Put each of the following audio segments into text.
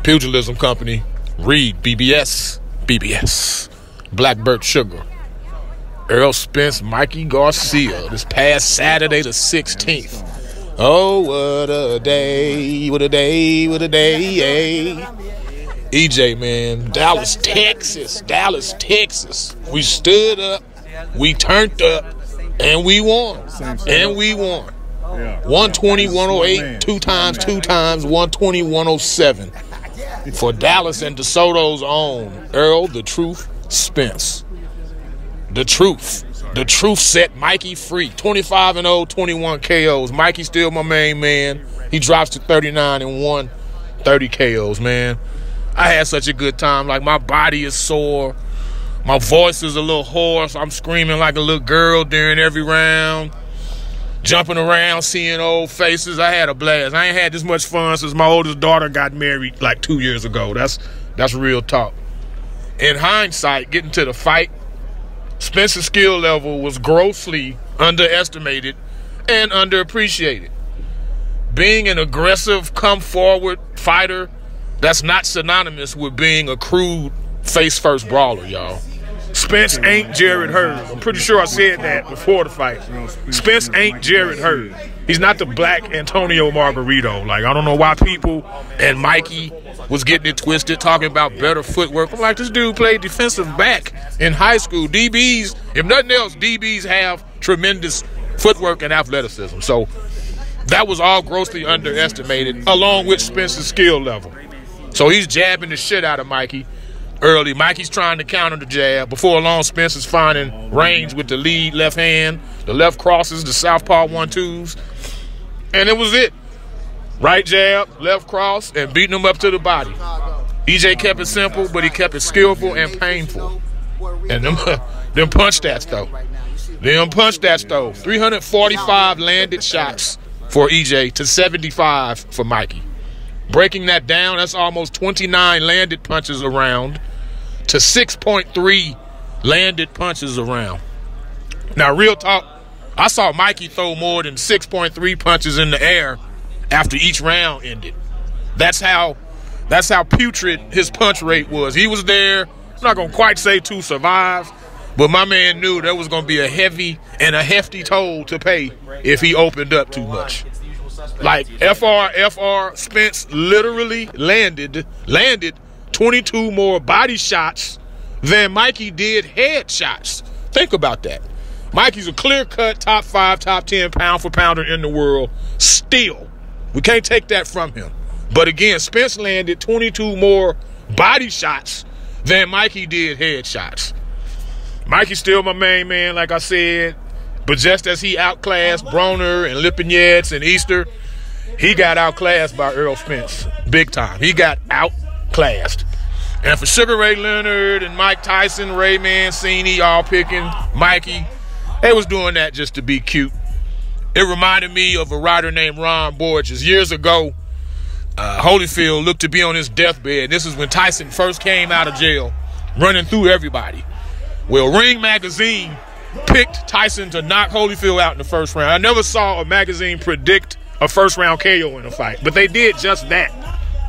Pugilism Company, Reed, BBS, Blackbird Sugar, Errol Spence, Mikey Garcia, this past Saturday the 16th. Oh, what a day, what a day, what a day, EJ, man, Dallas, Texas. We stood up, we turned up, and we won. And we won. 120-108, two times, 120-107. For Dallas and DeSoto's own Errol the Truth Spence. The Truth set Mikey free. 25-0, 21 KOs. Mikey still my main man. He drops to 39-1, 30 KOs, man. I had such a good time. Like, my body is sore. My voice is a little hoarse. I'm screaming like a little girl during every round. Jumping around, seeing old faces. I had a blast. I ain't had this much fun since my oldest daughter got married like 2 years ago. That's real talk. In hindsight, getting to the fight, Spence's skill level was grossly underestimated and underappreciated. Being an aggressive, come-forward fighter, that's not synonymous with being a crude face-first brawler, y'all. Spence ain't Jared Hurd. I'm pretty sure I said that before the fight. Spence ain't Jared Hurd. He's not the black Antonio Margarito. Like, I don't know why people and Mikey was getting it twisted, talking about better footwork. I'm like, this dude played defensive back in high school. DBs, if nothing else, DBs have tremendous footwork and athleticism. So that was all grossly underestimated, along with Spence's skill level. So he's jabbing the shit out of Mikey early. Mikey's trying to counter the jab. Before long, Spence is finding range with the lead left hand, the left crosses, the southpaw 1-2s. And it was it. Right jab, left cross, and beating him up to the body. EJ kept it simple, but he kept it skillful and painful. And them punch stats, though. 345 landed shots for EJ to 75 for Mikey. Breaking that down, that's almost 29 landed punches around to 6.3 landed punches around. Now, real talk, I saw Mikey throw more than 6.3 punches in the air after each round ended. That's how putrid his punch rate was. He was there, I'm not going to quite say to survive, but my man knew there was going to be a heavy and a hefty toll to pay if he opened up too much. Like, FR, Spence literally landed 22 more body shots than Mikey did head shots. Think about that. Mikey's a clear-cut top 5, top 10 pound for pounder in the world still. We can't take that from him. But again, Spence landed 22 more body shots than Mikey did head shots. Mikey's still my main man, like I said. But just as he outclassed Broner and Lipinets and Easter, he got outclassed by Errol Spence. Big time. He got outclassed. And for Sugar Ray Leonard and Mike Tyson, Ray Mancini, all picking Mikey, they was doing that just to be cute. It reminded me of a writer named Ron Borges. Years ago, Holyfield looked to be on his deathbed. This is when Tyson first came out of jail, running through everybody. Well, Ring Magazine picked Tyson to knock Holyfield out in the first round. I never saw a magazine predict a first-round KO in a fight, but they did just that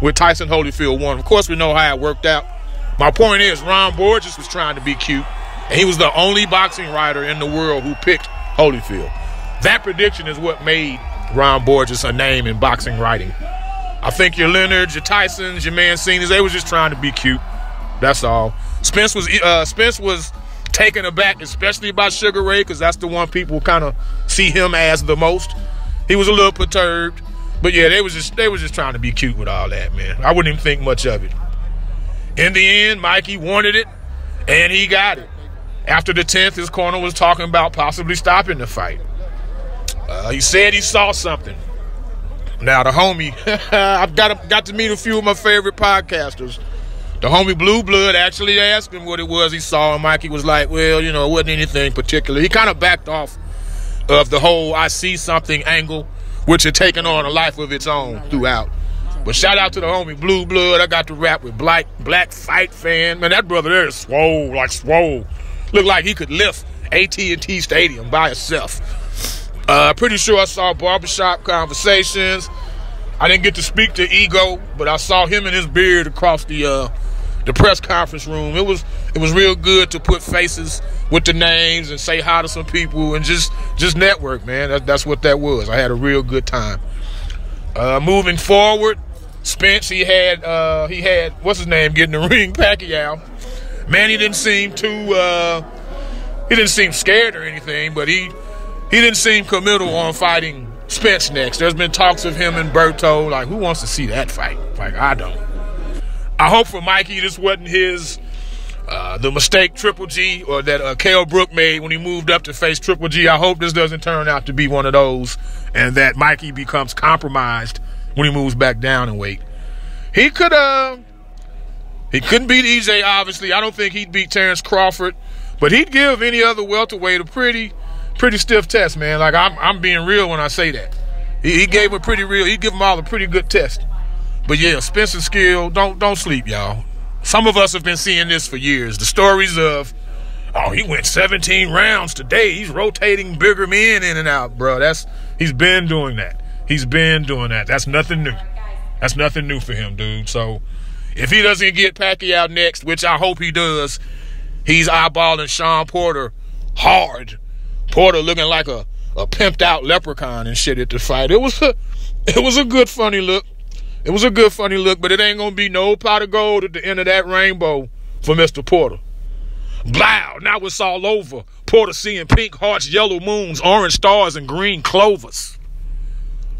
with Tyson Holyfield won. Of course, we know how it worked out. My point is, Ron Borges was trying to be cute, and he was the only boxing writer in the world who picked Holyfield. That prediction is what made Ron Borges a name in boxing writing. I think your Leonards, your Tysons, your Mancinis, they was just trying to be cute. That's all. Spence was taken aback, especially by Sugar Ray, because that's the one people kind of see him as the most. He was a little perturbed, but yeah, they was just trying to be cute with all that, man. I wouldn't even think much of it. In the end, Mikey wanted it, and he got it. After the 10th, his corner was talking about possibly stopping the fight. He said he saw something. Now, the homie, I've got to meet a few of my favorite podcasters. The homie Blue Blood actually asked him what it was he saw, and Mikey was like, well, you know, it wasn't anything particular. He kind of backed off of the whole I see something angle, which had taken on a life of its own throughout. But shout out to the homie Blue Blood. I got to rap with Black Fight Fan. Man, that brother there is swole, like swole. Looked like he could lift AT&T Stadium by himself. Pretty sure I saw Barbershop Conversations. I didn't get to speak to Ego, but I saw him and his beard across the press conference room. It was real good to put faces with the names and say hi to some people and just network, man. That's what that was. I had a real good time. Moving forward, Spence, he had what's his name getting the ring, Pacquiao. Manny didn't seem scared or anything, but he didn't seem committal on fighting Spence next. There's been talks of him and Berto. Like, who wants to see that fight? Like, I don't. I hope for Mikey this wasn't his the mistake Triple G or that Kell Brook made when he moved up to face Triple G. I hope this doesn't turn out to be one of those and that Mikey becomes compromised when he moves back down in weight. He couldn't beat EJ, obviously. I don't think he'd beat Terrence Crawford, but he'd give any other welterweight a pretty stiff test, man. Like, I'm being real when I say that. He gave a pretty real. He'd give them all a pretty good test. But yeah, Spencer's skill, don't sleep, y'all. Some of us have been seeing this for years. The stories of, oh, he went 17 rounds today. He's rotating bigger men in and out, bro. He's been doing that. He's been doing that. That's nothing new. That's nothing new for him, dude. So if he doesn't get Pacquiao next, which I hope he does, he's eyeballing Sean Porter hard. Porter looking like a pimped out leprechaun and shit at the fight. It was a good funny look. It was a good funny look, but it ain't gonna be no pot of gold at the end of that rainbow for Mr. Porter. Blow, now it's all over. Porter seeing pink hearts, yellow moons, orange stars, and green clovers.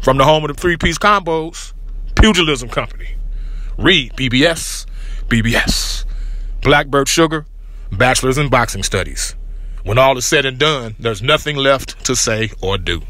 From the home of the three-piece combos, Pugilism Company. Read BBS, Blackbird Sugar, Bachelor's in Boxing Studies. When all is said and done, there's nothing left to say or do.